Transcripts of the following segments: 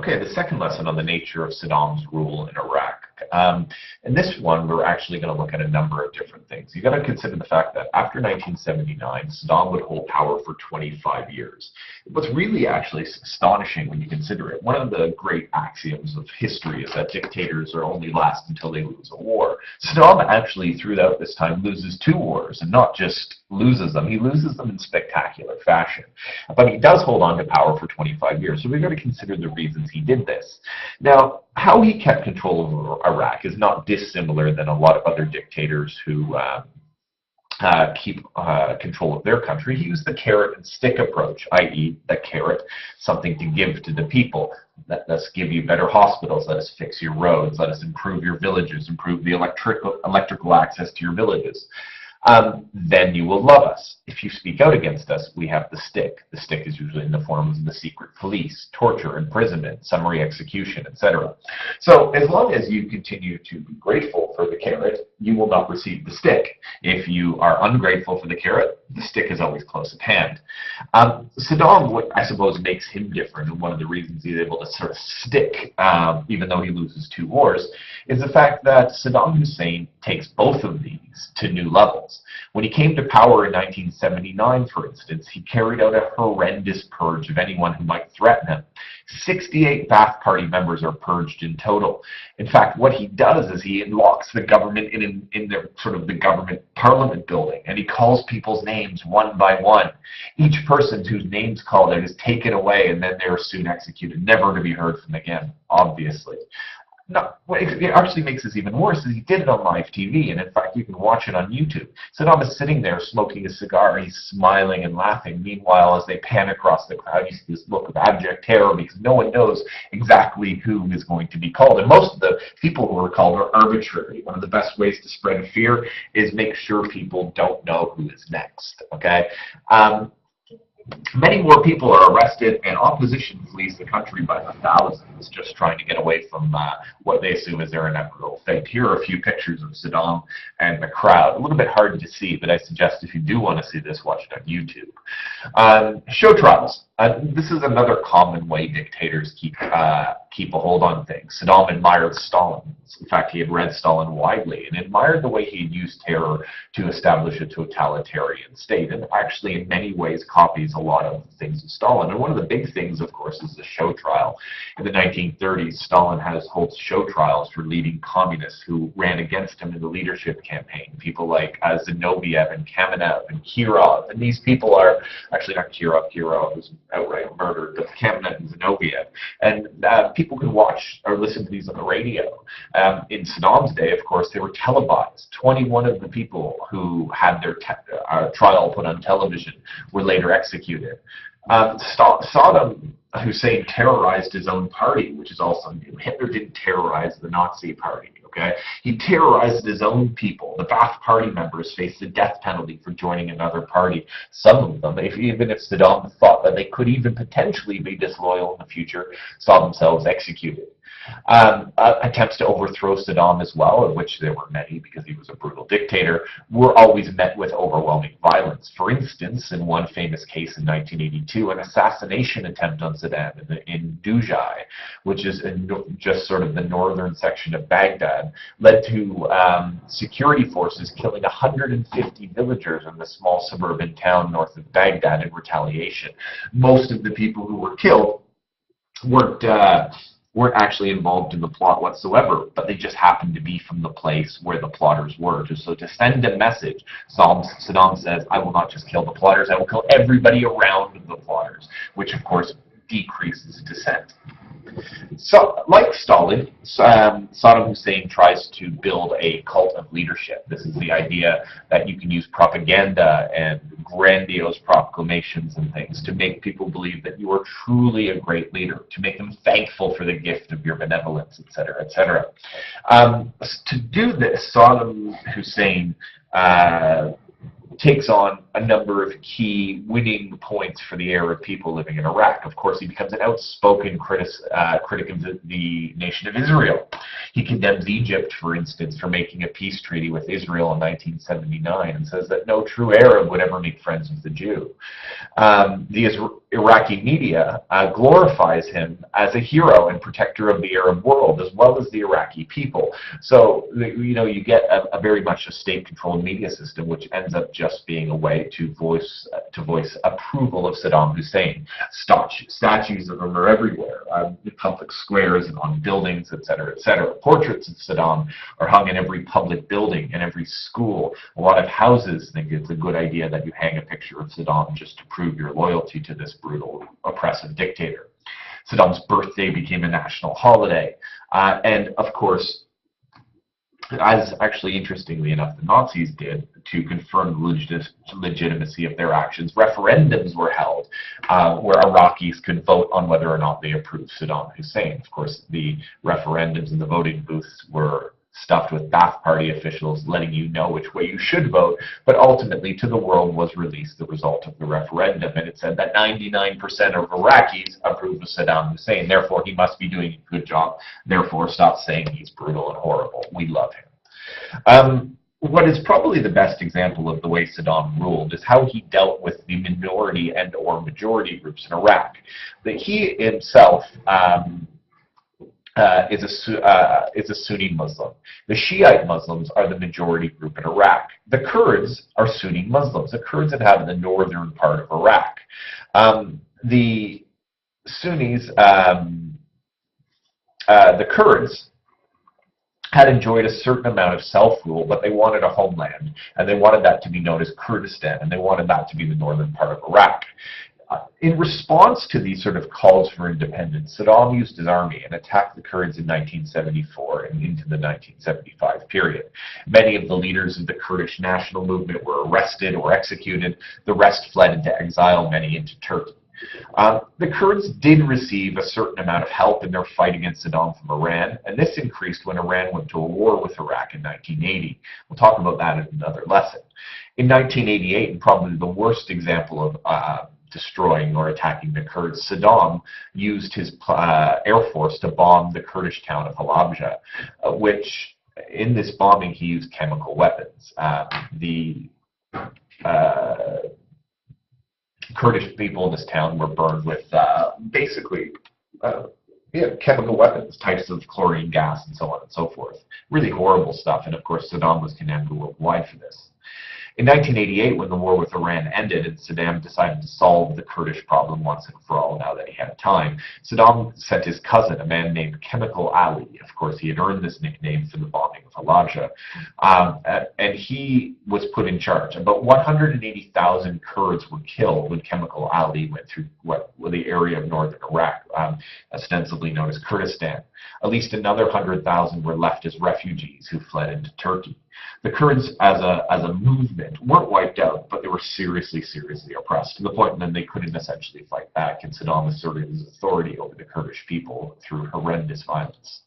Okay, the second lesson on the nature of Saddam's rule in Iraq. In this one, we're actually going to look at a number of different things. You've got to consider the fact that after 1979, Saddam would hold power for 25 years. What's really actually astonishing when you consider it, one of the great axioms of history is that dictators are only last until they lose a war. Saddam actually, throughout this time, loses 2 wars, and not just loses them, he loses them in spectacular fashion. But he does hold on to power for 25 years, so we've got to consider the reasons he did this. Now, how he kept control over Iraq is not dissimilar than a lot of other dictators who keep control of their country. He used the carrot and stick approach, i.e. the carrot, something to give to the people. Let us give you better hospitals, let us fix your roads, let us improve your villages, improve the electrical access to your villages. Then you will love us. If you speak out against us, we have the stick. The stick is usually in the form of the secret police, torture, imprisonment, summary execution, etc. So as long as you continue to be grateful for the carrot, you will not receive the stick. If you are ungrateful for the carrot, the stick is always close at hand. Saddam, what I suppose makes him different, and one of the reasons he's able to sort of stick, even though he loses 2 wars, is the fact that Saddam Hussein takes both of these to new levels. When he came to power in 1979, for instance, he carried out a horrendous purge of anyone who might threaten him. 68 Baath Party members are purged in total. In fact, what he does is he locks the government in the sort of the government parliament building, and he calls people's names one by one. Each person whose name's called out is taken away, and then they are soon executed, never to be heard from again, obviously. No, what it actually makes this even worse is he did it on live TV, and in fact you can watch it on YouTube. Saddam is sitting there smoking a cigar, he's smiling and laughing. Meanwhile, as they pan across the crowd, you see this look of abject terror because no one knows exactly who is going to be called. And most of the people who are called are arbitrary. One of the best ways to spread fear is make sure people don't know who is next, okay? Many more people are arrested, and opposition flees the country by the thousands, just trying to get away from what they assume is their inevitable fate. Here are a few pictures of Saddam and the crowd. A little bit hard to see, but I suggest if you do want to see this, watch it on YouTube. Show trials. This is another common way dictators keep a hold on things. Saddam admired Stalin. In fact, he had read Stalin widely and admired the way he had used terror to establish a totalitarian state, and actually in many ways copies a lot of the things of Stalin. And one of the big things, of course, is the show trial. In the 1930s, Stalin holds show trials for leading communists who ran against him in the leadership campaign. People like Zinoviev and Kamenev and Kirov. And these people are actually not Kirov. Kirov was outright murdered, but Kamenev and Zinoviev. And people can watch or listen to these on the radio. In Saddam's day, of course, they were televised. 21 of the people who had their trial put on television were later executed. Saddam Hussein terrorized his own party, which is also new. Hitler didn't terrorize the Nazi party. Okay, he terrorized his own people. The Baath Party members faced the death penalty for joining another party. Some of them, even if Saddam thought that they could even potentially be disloyal in the future, saw themselves executed. Attempts to overthrow Saddam as well, of which there were many because he was a brutal dictator, were always met with overwhelming violence. For instance, in one famous case in 1982, an assassination attempt on Saddam in Dujai, which is just sort of the northern section of Baghdad, led to security forces killing 150 villagers in the small suburban town north of Baghdad in retaliation. Most of the people who were killed weren't actually involved in the plot whatsoever, but they just happened to be from the place where the plotters were. So to send a message, Saddam says, I will not just kill the plotters, I will kill everybody around the plotters, which of course decreases dissent. So, like Stalin, Saddam Hussein tries to build a cult of leadership. This is the idea that you can use propaganda and grandiose proclamations and things to make people believe that you are truly a great leader, to make them thankful for the gift of your benevolence, etc., etc. To do this, Saddam Hussein takes on a number of key winning points for the Arab people living in Iraq. Of course, he becomes an outspoken critic of the nation of Israel. He condemns Egypt, for instance, for making a peace treaty with Israel in 1979 and says that no true Arab would ever make friends with the Jew. Iraqi media glorifies him as a hero and protector of the Arab world as well as the Iraqi people. So you get a very much a state-controlled media system, which ends up just being a way to voice approval of Saddam Hussein. Statues of him are everywhere, in public squares and on buildings, etc., etc. Portraits of Saddam are hung in every public building and every school. A lot of houses think it's a good idea that you hang a picture of Saddam just to prove your loyalty to this brutal, oppressive dictator. Saddam's birthday became a national holiday. And of course, as actually interestingly enough the Nazis did to confirm the legitimacy of their actions, referendums were held where Iraqis could vote on whether or not they approved Saddam Hussein. Of course, the referendums and the voting booths were stuffed with Baath Party officials letting you know which way you should vote, but ultimately to the world was released the result of the referendum, and it said that 99% of Iraqis approve of Saddam Hussein, therefore he must be doing a good job, therefore stop saying he's brutal and horrible. We love him. What is probably the best example of the way Saddam ruled is how he dealt with the minority and or majority groups in Iraq. That he himself is a Sunni Muslim. The Shiite Muslims are the majority group in Iraq. The Kurds are Sunni Muslims. The Kurds inhabit the northern part of Iraq. The Sunnis, the Kurds, had enjoyed a certain amount of self-rule, but they wanted a homeland, and they wanted that to be known as Kurdistan, and they wanted that to be the northern part of Iraq. In response to these sort of calls for independence, Saddam used his army and attacked the Kurds in 1974 and into the 1975 period. Many of the leaders of the Kurdish national movement were arrested or executed. The rest fled into exile, many into Turkey. The Kurds did receive a certain amount of help in their fight against Saddam from Iran, and this increased when Iran went to a war with Iraq in 1980. We'll talk about that in another lesson. In 1988, and probably the worst example of destroying or attacking the Kurds, Saddam used his air force to bomb the Kurdish town of Halabja, which in this bombing he used chemical weapons. The Kurdish people in this town were burned with basically chemical weapons, types of chlorine gas and so on and so forth. Really horrible stuff, and of course Saddam was condemned worldwide for this. In 1988, when the war with Iran ended and Saddam decided to solve the Kurdish problem once and for all now that he had time, Saddam sent his cousin, a man named Chemical Ali. Of course, he had earned this nickname for the bombing of Halabja, and he was put in charge. About 180,000 Kurds were killed when Chemical Ali went through the area of northern Iraq, ostensibly known as Kurdistan. At least another 100,000 were left as refugees who fled into Turkey. The Kurds, as a movement, weren't wiped out, but they were seriously, seriously oppressed, to the point that they couldn't essentially fight back, and Saddam asserted his authority over the Kurdish people through horrendous violence.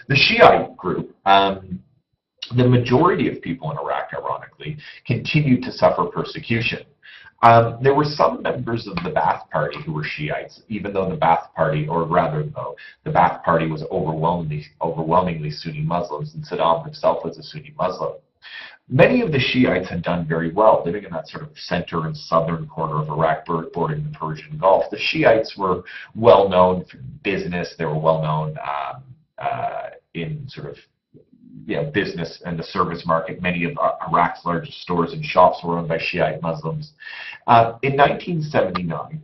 The Shiite group, the majority of people in Iraq, ironically, continued to suffer persecution. There were some members of the Baath Party who were Shiites, even though the Baath Party, or rather though, the Baath Party was overwhelmingly Sunni Muslims, and Saddam himself was a Sunni Muslim. Many of the Shiites had done very well, living in that sort of center and southern corner of Iraq, bordering the Persian Gulf. The Shiites were well known for business. They were well known in sort of business and the service market. Many of Iraq's largest stores and shops were owned by Shiite Muslims. In 1979,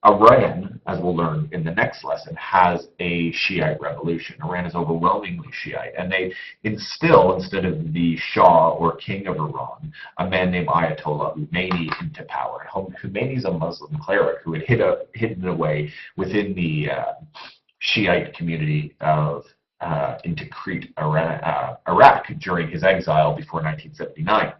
Iran, as we'll learn in the next lesson, has a Shiite revolution. Iran is overwhelmingly Shiite, and they instill, instead of the Shah or king of Iran, a man named Ayatollah Khomeini into power. Khomeini is a Muslim cleric who had hidden away within the Shiite community of in Tikrit, Iraq, during his exile before 1979.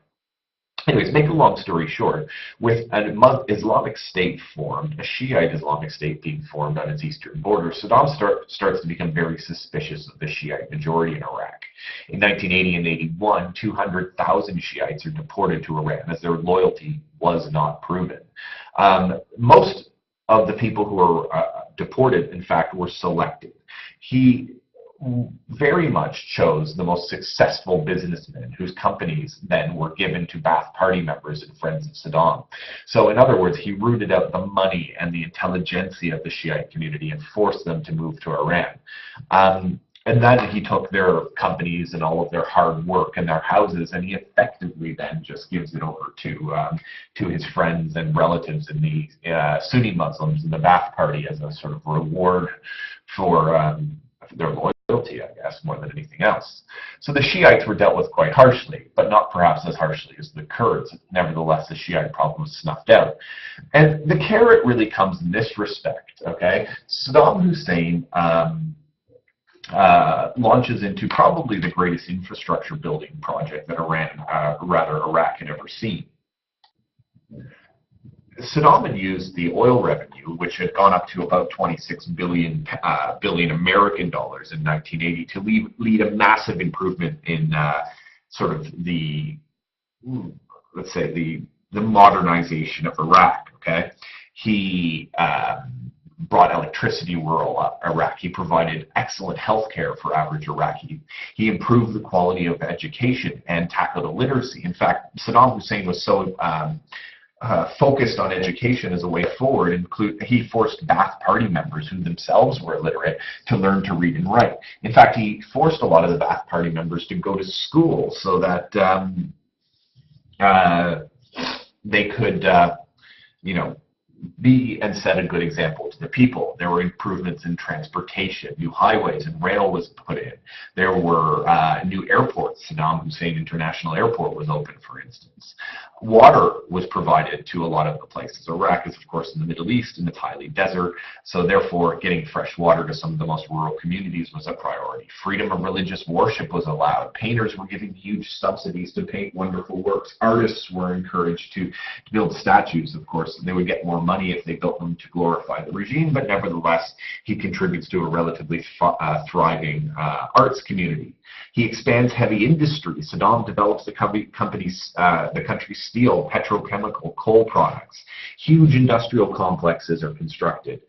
Anyways, make a long story short, with an Islamic State formed, a Shiite Islamic State being formed on its eastern border, Saddam starts to become very suspicious of the Shiite majority in Iraq. In 1980 and 81, 200,000 Shiites are deported to Iran as their loyalty was not proven. Most of the people who were deported, in fact, were selected. very much chose the most successful businessmen whose companies then were given to Baath Party members and friends of Saddam. So in other words, he rooted out the money and the intelligentsia of the Shiite community and forced them to move to Iran. And then he took their companies and all of their hard work and their houses, and he effectively then just gives it over to his friends and relatives in the Sunni Muslims in the Baath Party as a sort of reward for their loyalty, I guess, more than anything else. So the Shiites were dealt with quite harshly, but not perhaps as harshly as the Kurds. Nevertheless, the Shiite problem was snuffed out. And the carrot really comes in this respect, okay? Saddam Hussein launches into probably the greatest infrastructure building project that Iraq had ever seen. Saddam had used the oil revenue, which had gone up to about 26 billion American dollars in 1980, to lead a massive improvement in sort of the, let's say, the modernization of Iraq. Okay, he brought electricity rural Iraq. He provided excellent health care for average Iraqi. He improved the quality of education and tackled illiteracy. In fact, Saddam Hussein was so focused on education as a way forward. He forced Baath Party members, who themselves were illiterate, to learn to read and write. In fact, he forced a lot of the Baath Party members to go to school so that they could, be and set a good example to the people. There were improvements in transportation, new highways and rail was put in. There were new airports. Saddam Hussein International Airport was open, for instance. Water was provided to a lot of the places. Iraq is, of course, in the Middle East, and it's highly desert, so therefore getting fresh water to some of the most rural communities was a priority. Freedom of religious worship was allowed. Painters were given huge subsidies to paint wonderful works. Artists were encouraged to build statues. Of course, they would get more money if they built them to glorify the regime, but nevertheless, he contributes to a relatively thriving arts community. He expands heavy industry. Saddam develops the country's steel, petrochemical, coal products. Huge industrial complexes are constructed.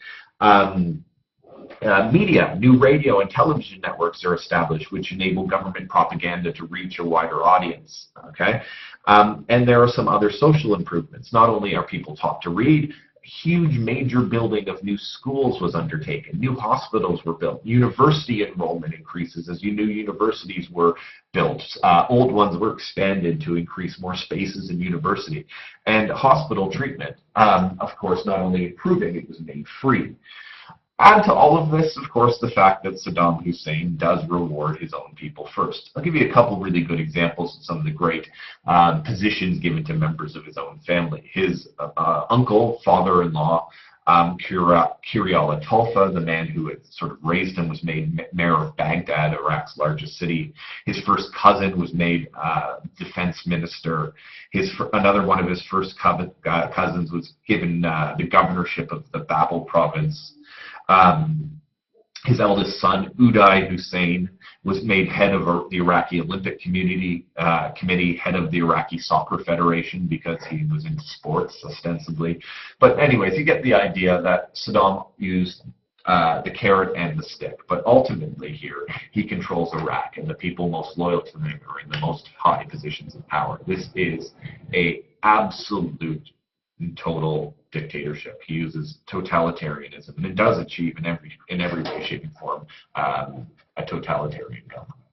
Media, new radio and television networks are established, which enable government propaganda to reach a wider audience. Okay, and there are some other social improvements. Not only are people taught to read, huge major building of new schools was undertaken. New hospitals were built. University enrollment increases as new universities were built. Old ones were expanded to increase more spaces in university. And hospital treatment, of course, not only improving, it was made free. Add to all of this, of course, the fact that Saddam Hussein does reward his own people first. I'll give you a couple really good examples of some of the great positions given to members of his own family. His uncle, father-in-law, Kiryal Atolfa, the man who had sort of raised him, was made mayor of Baghdad, Iraq's largest city. His first cousin was made defense minister. Another one of his first cousins was given the governorship of the Babel province. His eldest son, Uday Hussein, was made head of the Iraqi Olympic Committee, head of the Iraqi Soccer Federation, because he was into sports, ostensibly. But anyways, you get the idea that Saddam used the carrot and the stick. But ultimately here, he controls Iraq, and the people most loyal to him are in the most high positions of power. This is an absolute total dictatorship. He uses totalitarianism, and it does achieve in every way, shape, and form a totalitarian government.